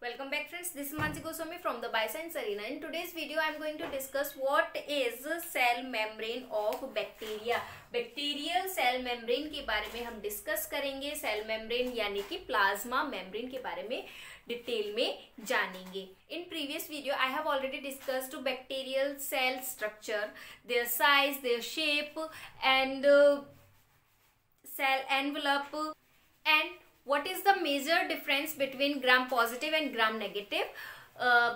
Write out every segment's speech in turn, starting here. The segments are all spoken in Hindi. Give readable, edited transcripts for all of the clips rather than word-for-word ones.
Welcome back friends, this is Mansi Goswami from the Bioscience Arena. In today's video I am going to discuss what is cell membrane of bacteria. Bacterial cell membrane के बारे में हम डिस्कस करेंगे. सेल मेम्ब्रेन यानी कि प्लाज्मा मेम्ब्रेन के बारे में डिटेल में जानेंगे. In previous video I have already discussed bacterial cell structure, their size, their shape and cell envelope and what is the major difference between gram positive and gram negative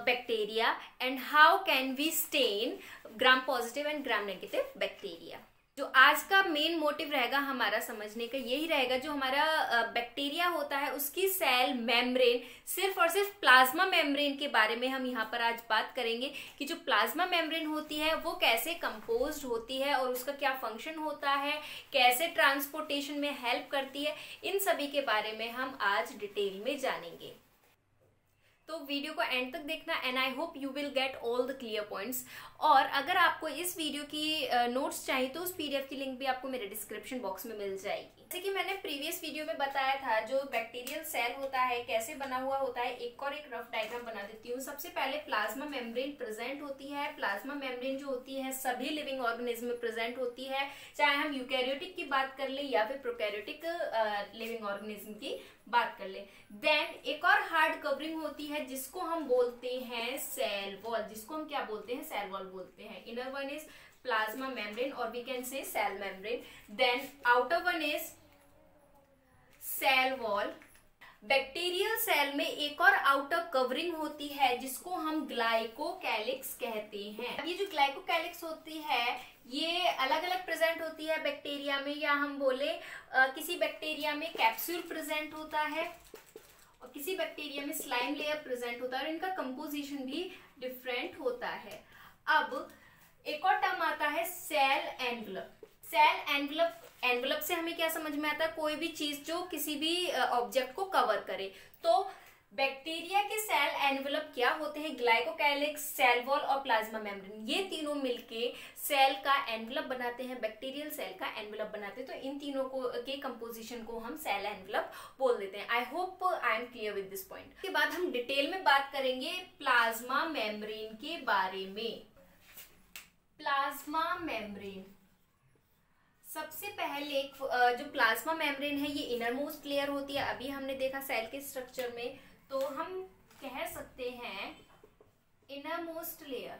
bacteria and how can we stain gram positive and gram negative bacteria. जो आज का मेन मोटिव रहेगा हमारा समझने का यही रहेगा, जो हमारा बैक्टीरिया होता है उसकी सेल मेम्ब्रेन, सिर्फ और सिर्फ प्लाज्मा मेम्ब्रेन के बारे में हम यहाँ पर आज बात करेंगे कि जो प्लाज्मा मेम्ब्रेन होती है वो कैसे कंपोज्ड होती है और उसका क्या फंक्शन होता है, कैसे ट्रांसपोर्टेशन में हेल्प करती है, इन सभी के बारे में हम आज डिटेल में जानेंगे. तो वीडियो को एंड तक देखना and I hope you will get all the clear points. और अगर आपको इस वीडियो की नोट्स चाहिए तो उस पीडीएफ की लिंक भी आपको मेरे डिस्क्रिप्शन बॉक्स में मिल जाएगी. जैसे कि मैंने प्रीवियस वीडियो में बताया था जो बैक्टीरियल सेल होता है कैसे बना हुआ होता है, एक रफ डायग्राम बना देती हूँ. सबसे पहले प्लाज्मा मेम्ब्रेन प्रेजेंट होती है. प्लाज्मा मेम्ब्रेन जो होती है सभी लिविंग ऑर्गेनिज्म में प्रेजेंट होती है, चाहे हम यूकैरियोटिक की बात कर ले या फिर प्रोकैरियोटिक लिविंग ऑर्गेनिज्म की बात कर ले. देन एक और हार्ड कवरिंग होती है जिसको हम बोलते हैं सेल वॉल, जिसको हम क्या बोलते हैं, सेल वॉल बोलते हैं. Inner one is plasma membrane और we can say cell membrane. Then outer one is cell wall. Bacterial cell में एक और आउटर कवरिंग होती है जिसको हम ग्लाइकोकैलिक्स कहते हैं. ये जो ग्लाइकोकैलिक्स होती है ये अलग अलग प्रेजेंट होती है बैक्टीरिया में, या हम बोले किसी बैक्टीरिया में कैप्सूल प्रेजेंट होता है और किसी बैक्टीरिया में स्लाइम लेयर प्रेजेंट होता है और इनका कंपोजिशन भी डिफरेंट होता है. अब एक और टर्म आता है सेल एनवलप. सेल एनवलप से हमें क्या समझ में आता है, कोई भी चीज जो किसी भी ऑब्जेक्ट को कवर करे. तो बैक्टीरिया के सेल एनवलप क्या होते हैं, ग्लाइकोकैलिक्स, सेल वॉल और प्लाज्मा मेम्ब्रेन, ये तीनों मिलके सेल का एनवलप बनाते हैं, बैक्टीरियल सेल का एनवलप बनाते हैं. तो इन तीनों को के कंपोजिशन को हम सेल एनवलप बोल देते हैं. I hope I am clear with this point. इसके बाद हम डिटेल में बात करेंगे प्लाज्मा मेम्ब्रेन के बारे में. प्लाज्मा मेम्ब्रेन सबसे पहले जो प्लाज्मा मेम्ब्रेन है ये इनर मोस्ट लेयर होती है. अभी हमने देखा सेल के स्ट्रक्चर में, तो हम कह सकते हैं इनर मोस्ट लेयर.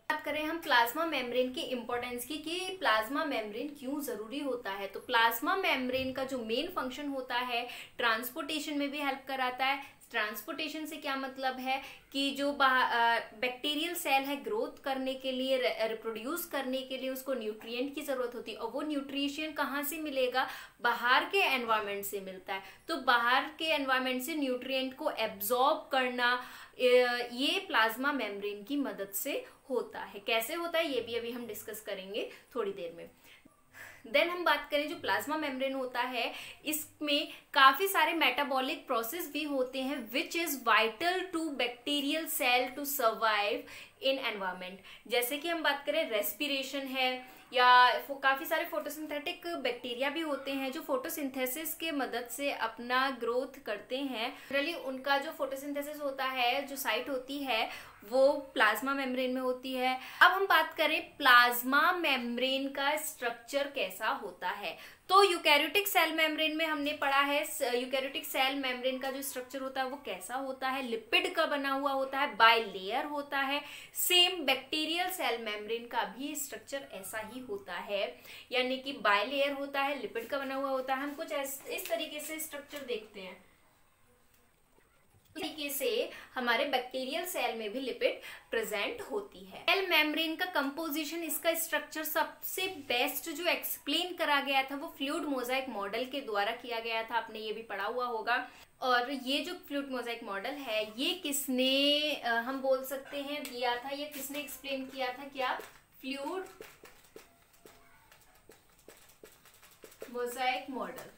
बात करें हम प्लाज्मा मेम्ब्रेन की इंपॉर्टेंस की कि प्लाज्मा मेम्ब्रेन क्यों जरूरी होता है, तो प्लाज्मा मेम्ब्रेन का जो मेन फंक्शन होता है ट्रांसपोर्टेशन में भी हेल्प कराता है. ट्रांसपोर्टेशन से क्या मतलब है कि जो बैक्टीरियल सेल है ग्रोथ करने के लिए, रिप्रोड्यूस करने के लिए उसको न्यूट्रिएंट की जरूरत होती है और वो न्यूट्रिशन कहाँ से मिलेगा, बाहर के एनवायरनमेंट से मिलता है. तो बाहर के एनवायरनमेंट से न्यूट्रिएंट को एब्जॉर्ब करना ये प्लाज्मा मेम्ब्रेन की मदद से होता है. कैसे होता है ये भी अभी हम डिस्कस करेंगे थोड़ी देर में. देन हम बात करें जो प्लाज्मा मेम्ब्रेन होता है इसमें काफी सारे मेटाबॉलिक प्रोसेस भी होते हैं which is vital to bacterial cell to survive in environment. जैसे कि हम बात करें रेस्पिरेशन है या काफी सारे फोटोसिंथेटिक बैक्टीरिया भी होते हैं जो फोटोसिंथेसिस के मदद से अपना ग्रोथ करते हैं. जनरली उनका जो फोटोसिंथेसिस होता है, जो साइट होती है वो प्लाज्मा मेम्ब्रेन में होती है. अब हम बात करें प्लाज्मा मेम्ब्रेन का स्ट्रक्चर कैसा होता है, तो यूकैरियोटिक सेल मेम्ब्रेन में हमने पढ़ा है यूकैरियोटिक सेल मेम्ब्रेन का जो स्ट्रक्चर होता है वो कैसा होता है, लिपिड का बना हुआ होता है, बाय लेयर होता है. सेम बैक्टीरियल सेल मेम्ब्रेन का भी स्ट्रक्चर ऐसा ही होता है, यानी कि बाय लेयर होता है, लिपिड का बना हुआ होता है. हम कुछ इस तरीके से स्ट्रक्चर देखते हैं. तरीके से हमारे बैक्टीरियल सेल में भी लिपिड प्रेजेंट होती है. सेल मेम्ब्रेन का कंपोजिशन, इसका स्ट्रक्चर सबसे बेस्ट जो एक्सप्लेन करा गया था वो फ्लूइड मोजाइक मॉडल के द्वारा किया गया था. आपने ये भी पढ़ा हुआ होगा. और ये जो फ्लूइड मोजाइक मॉडल है ये किसने हम बोल सकते हैं दिया था, ये किसने एक्सप्लेन किया था, क्या, फ्लूइड मोजाइक मॉडल.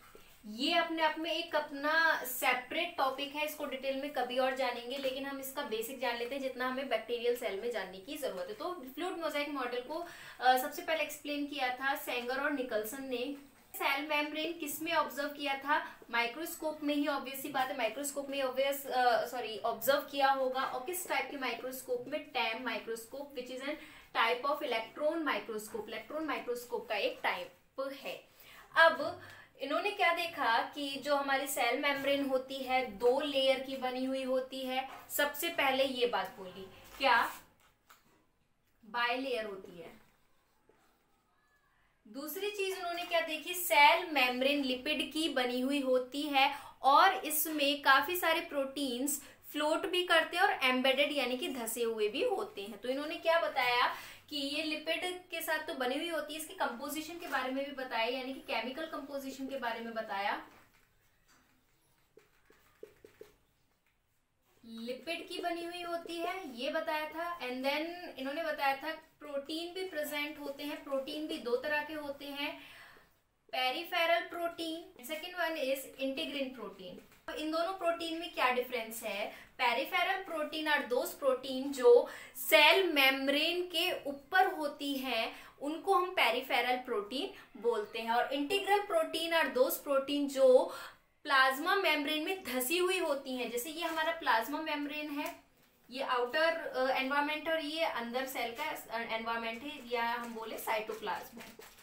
ये अपने आप में एक अपना सेपरेट टॉपिक है, इसको डिटेल में कभी और जानेंगे, लेकिन हम इसका बेसिक जान लेते हैं जितना हमें बैक्टीरियल सेल में जानने की जरूरत है. तो फ्लूइड मोजाइक मॉडल को सबसे पहले एक्सप्लेन किया था सेंगर और निकलसन ने. सेल मेम्ब्रेन किस में ऑब्जर्व किया था? माइक्रोस्कोप में ही, ऑब्वियस सी बात है, माइक्रोस्कोप में ऑब्जर्व किया होगा। और किस टाइप के माइक्रोस्कोप में? Time microscope, which is an type of electron microscope. Electron microscope का एक टाइप है। अब इन्होंने क्या देखा कि जो हमारी सेल मेम्ब्रेन होती है 2 लेयर की बनी हुई होती है। सबसे पहले ये बात बोली, क्या? बाइलेयर होती है। दूसरी चीज उन्होंने क्या देखी? सेल मेम्ब्रेन लिपिड की बनी हुई होती है और इसमें काफी सारे प्रोटीन्स फ्लोट भी करते हैं और एम्बेडेड यानी कि धसे हुए भी होते हैं। तो इन्होंने क्या बताया कि ये लिपिड के साथ तो बनी हुई होती है, इसकी कंपोजिशन के बारे में भी बताया, यानी कि केमिकल कंपोजिशन के बारे में बताया। लिपिड की बनी हुई होती है ये बताया था। एंड देन इन्होंने बताया था प्रोटीन भी प्रेजेंट होते हैं। प्रोटीन भी 2 तरह के होते हैं, peripheral protein, second one is integrin protein. इन दोनों प्रोटीन में क्या डिफरेंस है? Peripheral protein are those protein जो सेल मेम्ब्रेन के ऊपर होती है, उनको हम पेरिफेरल प्रोटीन बोलते हैं। और integral protein are those protein जो प्लाज्मा मेम्ब्रेन में धसी हुई होती हैं। जैसे ये हमारा प्लाज्मा मेम्ब्रेन है, ये आउटर एनवायरमेंट और ये अंदर सेल का एनवायरमेंट है, या हम बोले साइटोप्लाज्म है।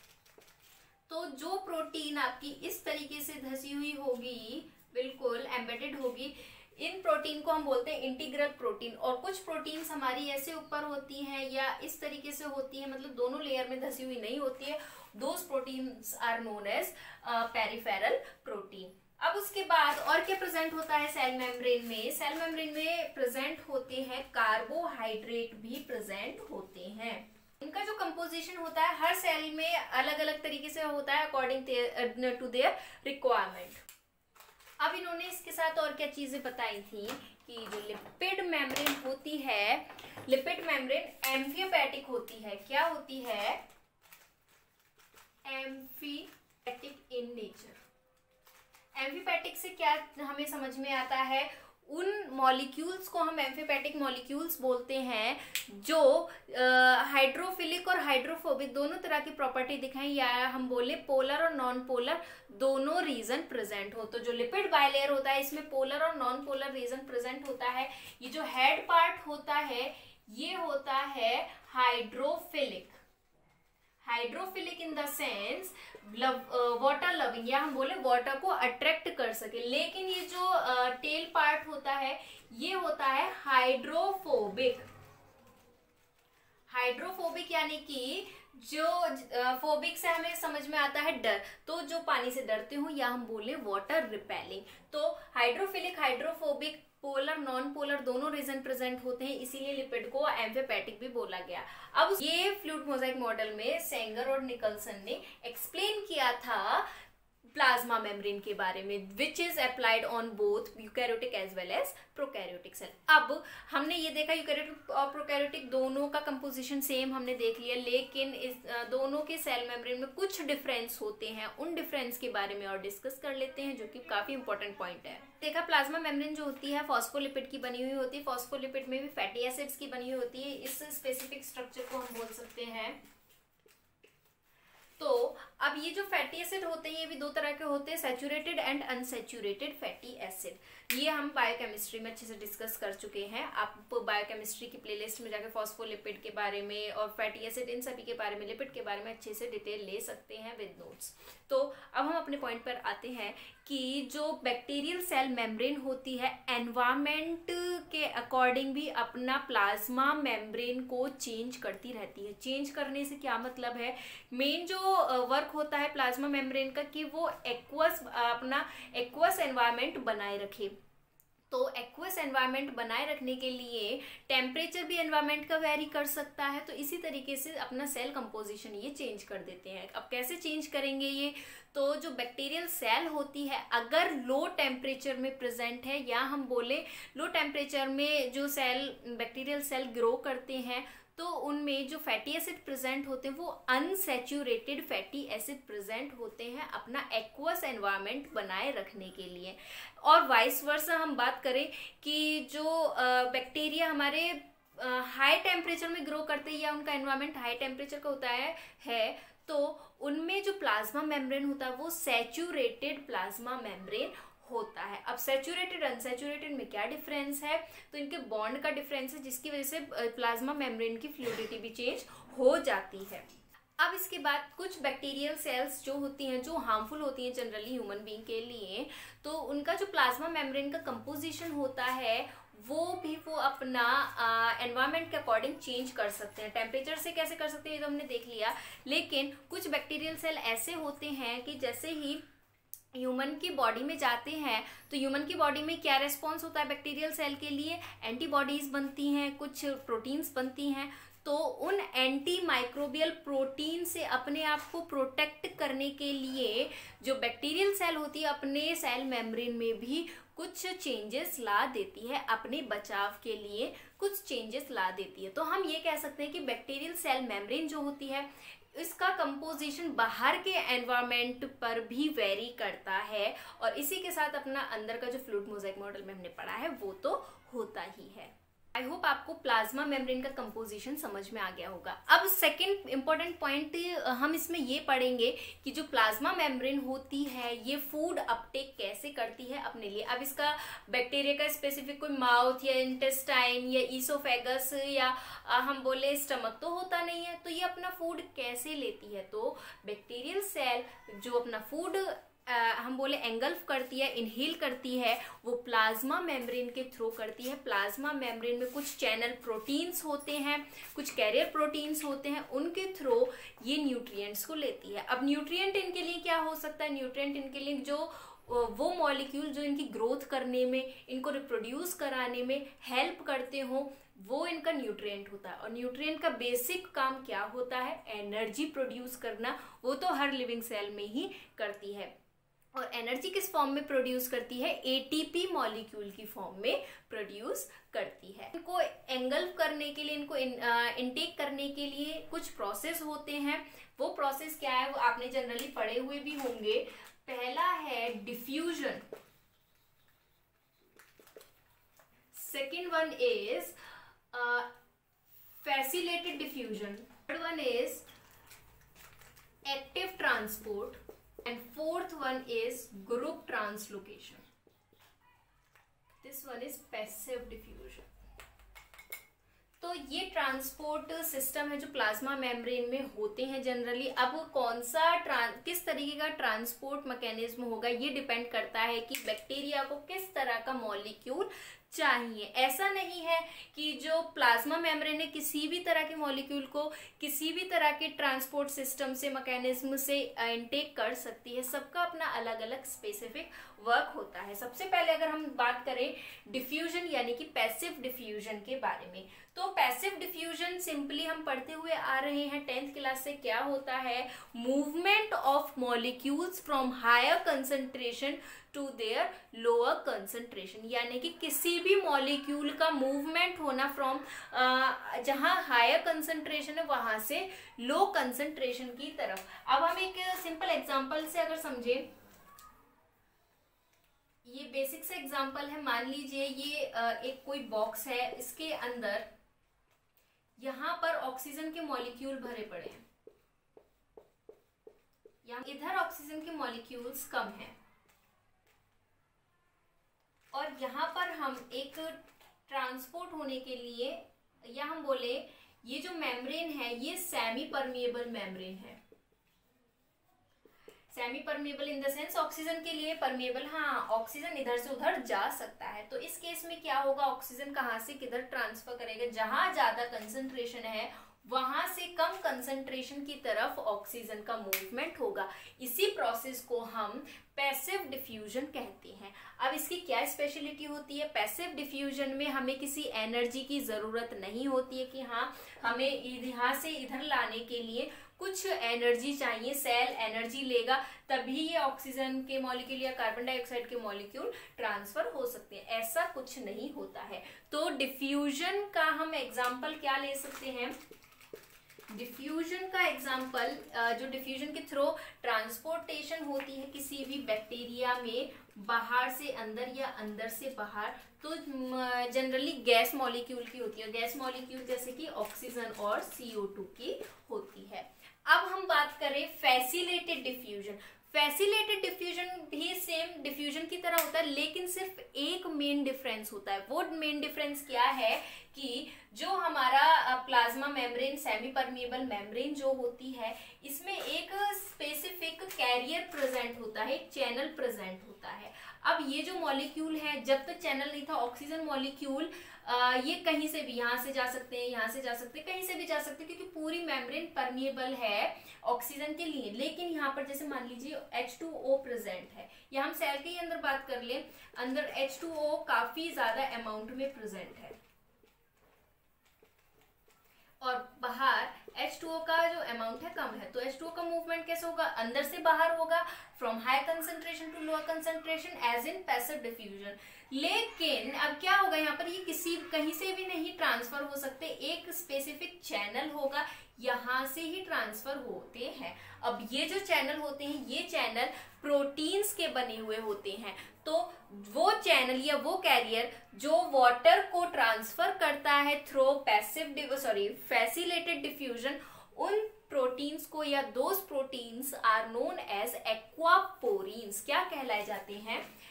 तो जो प्रोटीन आपकी इस तरीके से धसी हुई होगी, बिल्कुल एम्बेडेड होगी, इन प्रोटीन को हम बोलते हैं इंटीग्रल प्रोटीन। और कुछ प्रोटीन्स हमारी ऐसे ऊपर होती हैं या इस तरीके से होती है, मतलब दोनों लेयर में धसी हुई नहीं होती है। Those proteins are known as peripheral protein. अब उसके बाद और क्या प्रेजेंट होता है सेल मेम्ब्रेन में? सेल मेम्ब्रेन में प्रेजेंट होते हैं कार्बोहाइड्रेट भी प्रेजेंट होते हैं। इनका जो कंपोजिशन होता है हर सेल में अलग अलग तरीके से होता है अकॉर्डिंग टू देयर रिक्वायरमेंट। अब इन्होंने इसके साथ और क्या चीजें बताई थी कि जो लिपिड मेम्ब्रेन होती है, लिपिड मेम्ब्रेन एम्फियोपैटिक होती है। क्या होती है? एम्फियोपैटिक इन नेचर। एम्फियोपैटिक से क्या हमें समझ में आता है? उन मॉलिक्यूल्स को हम एम्फियोपैटिक मॉलिक्यूल्स बोलते हैं जो हाइड्रोफिलिक और हाइड्रोफोबिक दोनों तरह की प्रॉपर्टी दिखाएं, या हम बोले पोलर और नॉन पोलर दोनों रीजन प्रेजेंट हो। तो जो लिपिड बाइलेयर होता है इसमें पोलर और नॉन पोलर रीजन प्रेजेंट होता है। ये जो हेड पार्ट होता है ये होता है hydrophilic. Hydrophilic in the sense water loving, या हम बोले वाटर को अट्रैक्ट कर सके। लेकिन ये जो टेल पार्ट होता है ये होता है हाइड्रोफोबिक। हाइड्रोफोबिक यानी कि जो फोबिक से हमें समझ में आता है डर, तो जो पानी से डरते हो, या हम बोले वाटर रिपेलिंग। तो hydrophilic, hydrophobic, polar, non polar दोनों रीजन प्रेजेंट होते हैं, इसीलिए लिपिड को एम्फियोपैटिक भी बोला गया। अब ये फ्लूइड मोज़ाइक मॉडल में सेंगर और निकलसन ने एक्सप्लेन किया था प्लाज्मा मेम्ब्रेन के बारे में, which is applied on both eukaryotic as well as prokaryotic cell. अब हमने ये देखा यूकैरियोटिक और प्रोकैरियोटिक दोनों का कंपोजिशन सेम हमने देख लिया, लेकिन इस दोनों के सेल मेम्ब्रेन में कुछ डिफरेंस होते हैं। उन डिफरेंस के बारे में और डिस्कस कर लेते हैं, जो कि काफी इंपॉर्टेंट पॉइंट है। देखा प्लाज्मा मेम्ब्रेन जो होती है फॉस्फोलिपिड की बनी हुई होती है। फॉस्फोलिपिड में भी फैटी एसिड्स की बनी हुई होती है। इस स्पेसिफिक स्ट्रक्चर को हम बोल सकते हैं। तो अब ये जो फैटी एसिड होते हैं ये भी 2 तरह के होते हैं, saturated and unsaturated fatty acid. ये हम बायोकेमिस्ट्री में अच्छे से डिस्कस कर चुके हैं। आप बायोकेमिस्ट्री की प्लेलिस्ट में जाकर फॉस्फोलिपिड के बारे में और फैटी एसिड इन सभी के बारे में, लिपिड के बारे में अच्छे से डिटेल ले सकते हैं विद नोट्स। तो अब हम अपने पॉइंट पर आते हैं कि जो बैक्टीरियल सेल मेम्ब्रेन होती है एनवायरमेंट के अकॉर्डिंग भी अपना प्लाज्मा मेम्ब्रेन को चेंज करती रहती है। चेंज करने से क्या मतलब है? मेन जो वर्क होता है प्लाज्मा मेम्ब्रेन का कि वो अपना एक्वस एनवायरमेंट बनाए रखे। तो एक्वस एनवायरनमेंट बनाए रखने के लिए टेम्परेचर भी एनवायरनमेंट का वेरी कर सकता है। तो इसी तरीके से अपना सेल कंपोजिशन ये चेंज कर देते हैं। अब कैसे चेंज करेंगे ये? तो जो बैक्टीरियल सेल होती है अगर लो टेम्परेचर में प्रेजेंट है, या हम बोले लो टेम्परेचर में जो सेल बैक्टीरियल सेल ग्रो करते हैं, तो उनमें जो फैटी एसिड प्रेजेंट होते हैं वो अनसैचुरेटेड फैटी एसिड प्रेजेंट होते हैं अपना एक्वस एनवायरनमेंट बनाए रखने के लिए। और वाइस वर्सा हम बात करें कि जो बैक्टीरिया हमारे हाई टेम्परेचर में ग्रो करते हैं या उनका एनवायरनमेंट हाई टेम्परेचर का होता है तो उनमें जो प्लाज्मा मेम्ब्रेन होता है वो सैचुरेटेड प्लाज्मा मेम्ब्रेन होता है। अब सैचुरेटेड अनसैचुरेटेड में क्या डिफरेंस है, तो इनके बॉन्ड का डिफरेंस है, जिसकी वजह से प्लाज्मा मेम्ब्रेन की फ्लूइडिटी भी चेंज हो जाती है। अब इसके बाद कुछ बैक्टीरियल सेल्स जो होती हैं, जो हार्मफुल होती हैं जनरली ह्यूमन बीइंग के लिए, तो उनका जो प्लाज्मा मेम्ब्रेन का कंपोजिशन होता है वो अपना एनवायरनमेंट के अकॉर्डिंग चेंज कर सकते हैं। टेम्परेचर से कैसे कर सकते हैं ये तो हमने देख लिया, लेकिन कुछ बैक्टीरियल सेल ऐसे होते हैं कि जैसे ही ह्यूमन की बॉडी में जाते हैं तो ह्यूमन की बॉडी में क्या रेस्पॉन्स होता है बैक्टीरियल सेल के लिए, एंटीबॉडीज बनती हैं, कुछ प्रोटीन्स बनती हैं। तो उन एंटी माइक्रोबियल प्रोटीन से अपने आप को प्रोटेक्ट करने के लिए जो बैक्टीरियल सेल होती है अपने सेल मेम्ब्रेन में भी कुछ चेंजेस ला देती है, अपने बचाव के लिए कुछ चेंजेस ला देती है। तो हम ये कह सकते हैं कि बैक्टीरियल सेल मेम्ब्रेन जो होती है इसका कंपोजिशन बाहर के एनवायरनमेंट पर भी वेरी करता है, और इसी के साथ अपना अंदर का जो फ्लूइड मोज़ेक मॉडल में हमने पढ़ा है वो तो होता ही है। आई होप आपको प्लाज्मा मेम्ब्रेन का कंपोजिशन समझ में आ गया होगा। अब सेकंड इंपॉर्टेंट पॉइंट हम इसमें ये पढ़ेंगे कि जो प्लाज्मा मेम्ब्रेन होती है ये फूड अपटेक कैसे करती है अपने लिए। अब इसका बैक्टीरिया का स्पेसिफिक कोई माउथ या इंटेस्टाइन या ईसोफेगस या हम बोले स्टमक तो होता नहीं है, तो ये अपना फूड कैसे लेती है। तो बैक्टीरियल सेल जो अपना फूड हम बोले एंगल्फ करती है, इनहेल करती है, वो प्लाज्मा मेम्ब्रेन के थ्रू करती है। प्लाज्मा मेम्ब्रेन में कुछ चैनल प्रोटीन्स होते हैं, कुछ कैरियर प्रोटीन्स होते हैं, उनके थ्रू ये न्यूट्रिएंट्स को लेती है। अब न्यूट्रिएंट इनके लिए क्या हो सकता है, न्यूट्रिएंट इनके लिए जो वो मॉलिक्यूल जो इनकी ग्रोथ करने में, इनको रिप्रोड्यूस कराने में हेल्प करते हो, वो इनका न्यूट्रिएंट होता है। और न्यूट्रिएंट का बेसिक काम क्या होता है, एनर्जी प्रोड्यूस करना, वो तो हर लिविंग सेल में ही करती है। और एनर्जी किस फॉर्म में प्रोड्यूस करती है, एटीपी मॉलिक्यूल की फॉर्म में प्रोड्यूस करती है। इनको एंगल्फ करने के लिए, इनको इनटेक करने के लिए कुछ प्रोसेस होते हैं। वो प्रोसेस क्या है वो आपने जनरली पढ़े हुए भी होंगे। पहला है diffusion, second one is facilitated diffusion, third one is active transport, and fourth one is group translocation. This one is passive diffusion. तो ये ट्रांसपोर्ट सिस्टम है जो प्लाज्मा मेम्ब्रेन में होते हैं जनरली। अब कौन सा किस तरीके का ट्रांसपोर्ट मैकेनिज्म होगा ये डिपेंड करता है कि बैक्टीरिया को किस तरह का मॉलिक्यूल चाहिए। ऐसा नहीं है कि जो प्लाज्मा मेम्ब्रेन है किसी भी तरह के मॉलिक्यूल को किसी भी तरह के ट्रांसपोर्ट सिस्टम से, मैकेनिज्म से इनटेक कर सकती है। सबका अपना अलग अलग स्पेसिफिक वर्क होता है। सबसे पहले अगर हम बात करें डिफ्यूजन यानी कि पैसिव डिफ्यूजन के बारे में, तो पैसिव डिफ्यूजन सिंपली हम पढ़ते हुए आ रहे हैं 10th क्लास से, क्या होता है, movement of molecules from higher concentration to their lower concentration, यानी कि किसी भी मॉलिक्यूल का मूवमेंट होना फ्रॉम जहां हायर कंसंट्रेशन है वहां से लो कंसंट्रेशन की तरफ। अब हम एक सिंपल एग्जांपल से अगर समझें, ये बेसिक से एग्जांपल है। मान लीजिए ये एक कोई बॉक्स है, इसके अंदर यहां पर ऑक्सीजन के मॉलिक्यूल भरे पड़े हैं, यहाँ इधर ऑक्सीजन के मॉलिक्यूल्स कम हैं, और यहाँ पर हम एक ट्रांसपोर्ट होने के लिए, या हम बोले ये जो मेम्ब्रेन है ये सेमी परमिएबल मेम्ब्रेन है। Semi permeable in the sense oxygen के लिए परमिएबल, हाँ ऑक्सीजन इधर से उधर जा सकता है। तो इस केस में क्या होगा, ऑक्सीजन कहाँ से किधर ट्रांसफर करेगा, जहां ज्यादा कंसंट्रेशन है वहां से कम कंसंट्रेशन की तरफ ऑक्सीजन का मूवमेंट होगा। इसी प्रोसेस को हम पैसिव डिफ्यूजन कहते हैं। अब इसकी क्या स्पेशलिटी होती है, पैसिव डिफ्यूजन में हमें किसी एनर्जी की जरूरत नहीं होती है कि हाँ हमें यहाँ से इधर लाने के लिए कुछ एनर्जी चाहिए, सेल एनर्जी लेगा तभी ये ऑक्सीजन के मॉलिक्यूल या कार्बन डाइऑक्साइड के मॉलिक्यूल ट्रांसफर हो सकते हैं, ऐसा कुछ नहीं होता है। तो डिफ्यूजन का हम एग्जांपल क्या ले सकते हैं, डिफ्यूजन का एग्जांपल जो डिफ्यूजन के थ्रू ट्रांसपोर्टेशन होती है किसी भी बैक्टीरिया में बाहर से अंदर या अंदर से बाहर, तो जनरली गैस मॉलिक्यूल की होती है। गैस मॉलिक्यूल जैसे कि ऑक्सीजन और CO2 की होती है। अब हम बात करें फैसिलेटेड डिफ्यूजन। फैसिलेटेड डिफ्यूजन भी सेम डिफ्यूजन की तरह होता है, लेकिन सिर्फ एक मेन डिफरेंस होता है। वो मेन डिफरेंस क्या है कि जो हमारा plasma membrane, semi permeable membrane जो होती है, इसमें एक स्पेसिफिक कैरियर प्रेजेंट होता है, एक चैनल प्रेजेंट होता है। अब ये जो मॉलिक्यूल है, जब तक चैनल नहीं था, ऑक्सीजन मॉलिक्यूल ये कहीं से भी, यहाँ से जा सकते हैं, यहाँ से जा सकते हैं, कहीं से भी जा सकते हैं, क्योंकि पूरी मेम्ब्रेन परमिएबल है ऑक्सीजन के लिए। लेकिन यहाँ पर जैसे मान लीजिए H2O प्रेजेंट है, या हम सेल के ही अंदर बात कर ले, अंदर H2O काफी ज्यादा अमाउंट में प्रेजेंट है, और बाहर H2O का जो अमाउंट है कम है। तो H2O का मूवमेंट कैसे होगा? अंदर से बाहर होगा, from high concentration to lower concentration, as in passive diffusion. लेकिन अब क्या होगा यहाँ पर, ये किसी कहीं से भी नहीं ट्रांसफर हो सकते, एक स्पेसिफिक चैनल होगा, यहाँ से ही ट्रांसफर होते हैं। अब ये जो चैनल होते हैं, ये चैनल प्रोटीन्स के बने हुए होते हैं। तो वो चैनल या वो कैरियर जो वाटर को ट्रांसफर करता है थ्रू फैसिलेटेड डिफ्यूजन, उन प्रोटीन्स को या those proteins are known as aquaporins. क्या कहलाए जाते हैं?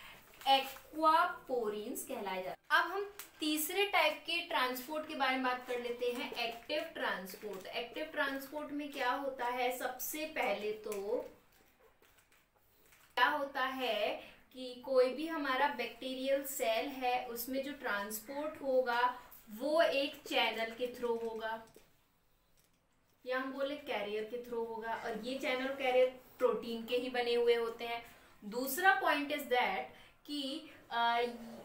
एक्वापोरीन्स कहलाए जाते हैं। अब हम तीसरे टाइप के ट्रांसपोर्ट के बारे में बात कर लेते हैं, एक्टिव ट्रांसपोर्ट। एक्टिव ट्रांसपोर्ट में क्या होता है? सबसे पहले तो क्या होता है कि कोई भी हमारा बैक्टीरियल सेल है, उसमें जो ट्रांसपोर्ट होगा वो एक चैनल के थ्रू होगा, या हम बोले कैरियर के थ्रू होगा, और ये चैनल कैरियर प्रोटीन के ही बने हुए होते हैं। दूसरा पॉइंट इज दैट कि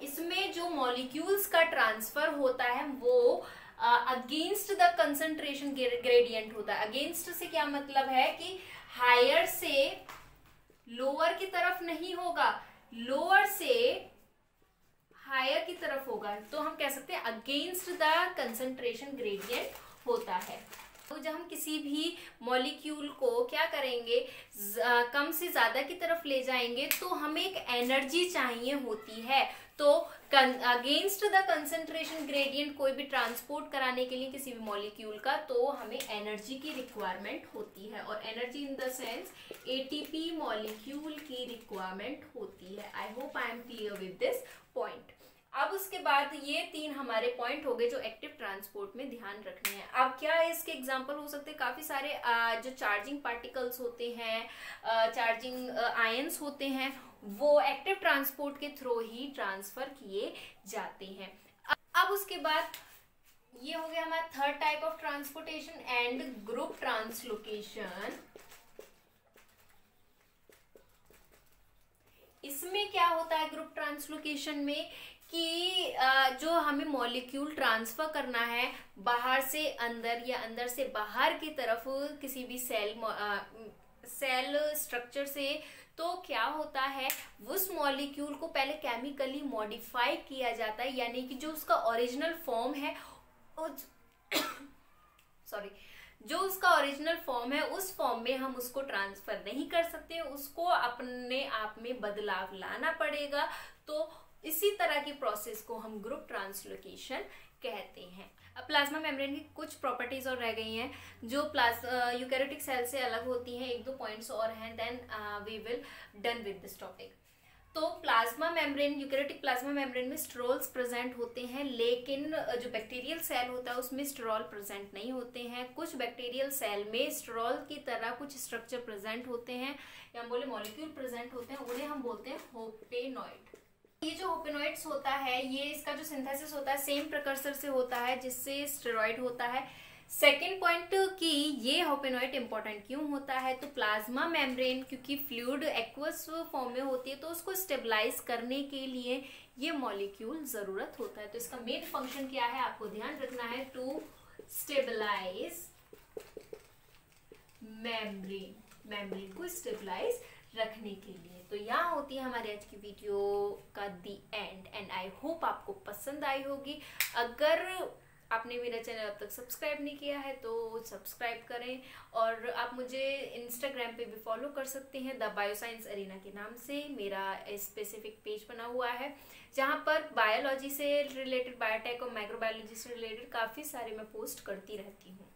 इसमें जो मॉलिक्यूल्स का ट्रांसफर होता है वो अगेंस्ट द कंसंट्रेशन ग्रेडियंट होता है। अगेंस्ट से क्या मतलब है कि हायर से लोअर की तरफ नहीं होगा, लोअर से हायर की तरफ होगा। तो हम कह सकते हैं अगेंस्ट द कंसंट्रेशन ग्रेडियंट होता है। तो जब हम किसी भी मॉलिक्यूल को क्या करेंगे, कम से ज्यादा की तरफ ले जाएंगे, तो हमें एक एनर्जी चाहिए होती है। तो अगेंस्ट द कंसंट्रेशन ग्रेडियंट कोई भी ट्रांसपोर्ट कराने के लिए किसी भी मॉलिक्यूल का, तो हमें एनर्जी की रिक्वायरमेंट होती है, और energy in the sense ATP molecule की रिक्वायरमेंट होती है। I hope I am clear with this point. अब उसके बाद ये तीन हमारे पॉइंट हो गए जो एक्टिव ट्रांसपोर्ट में ध्यान रखने हैं। अब क्या इसके एग्जांपल हो सकते हैं? काफी सारे जो चार्जिंग पार्टिकल्स होते हैं, चार्जिंग आयंस होते हैं, वो एक्टिव ट्रांसपोर्ट के थ्रू ही ट्रांसफर किए जाते हैं। अब उसके बाद ये हो गया हमारा third type of transportation and group translocation. इसमें क्या होता है ग्रुप ट्रांसलोकेशन में कि जो हमें मॉलिक्यूल ट्रांसफर करना है बाहर से अंदर या अंदर से बाहर की तरफ किसी भी सेल स्ट्रक्चर से, तो क्या होता है उस मॉलिक्यूल को पहले केमिकली मॉडिफाई किया जाता है, यानी कि जो उसका ओरिजिनल फॉर्म है जो उसका ओरिजिनल फॉर्म है उस फॉर्म में हम उसको ट्रांसफर नहीं कर सकते, उसको अपने आप में बदलाव लाना पड़ेगा। तो इसी तरह की प्रोसेस को हम ग्रुप ट्रांसलोकेशन कहते हैं। अब प्लाज्मा मेम्ब्रेन की कुछ प्रॉपर्टीज और रह गई हैं जो यूकैरियोटिक सेल से अलग होती हैं। एक दो पॉइंट्स और हैं, then we will done with this topic. तो plasma membrane, eukaryotic plasma membrane में स्टेरॉल्स प्रेजेंट होते हैं, लेकिन जो बैक्टीरियल सेल होता है उसमें स्टेरॉल प्रेजेंट नहीं होते हैं। कुछ बैक्टीरियल सेल में स्टेरॉल की तरह कुछ स्ट्रक्चर प्रेजेंट होते हैं, या हम बोले मॉलिक्यूल प्रेजेंट होते हैं, उन्हें हम बोलते हैं होपेनॉइड। ये जो होपेनॉइड्स होता है, ये इसका जो सिंथेसिस होता है सेम प्रिकर्सर से होता है जिससे स्टेरॉइड होता है। सेकेंड पॉइंट कि ये होपेनॉइड इंपॉर्टेंट क्यों होता है, तो प्लाज्मा मेम्ब्रेन क्योंकि फ्लूइड एक्वस फॉर्म में होती है, तो उसको स्टेबलाइज करने के लिए ये मॉलिक्यूल जरूरत होता है। तो इसका मेन फंक्शन क्या है आपको ध्यान रखना है, टू स्टेबलाइज मेम्ब्रेन को स्टेबलाइज रखने के लिए। तो यहाँ होती है हमारी आज की वीडियो का दी एंड आई होप आपको पसंद आई होगी। अगर आपने मेरा चैनल अब तक सब्सक्राइब नहीं किया है तो सब्सक्राइब करें, और आप मुझे इंस्टाग्राम पे भी फॉलो कर सकते हैं द बायोसाइंस अरीना के नाम से। मेरा स्पेसिफिक पेज बना हुआ है जहाँ पर बायोलॉजी से रिलेटेड, बायोटेक और माइक्रोबायोलॉजी से रिलेटेड काफ़ी सारे मैं पोस्ट करती रहती हूँ।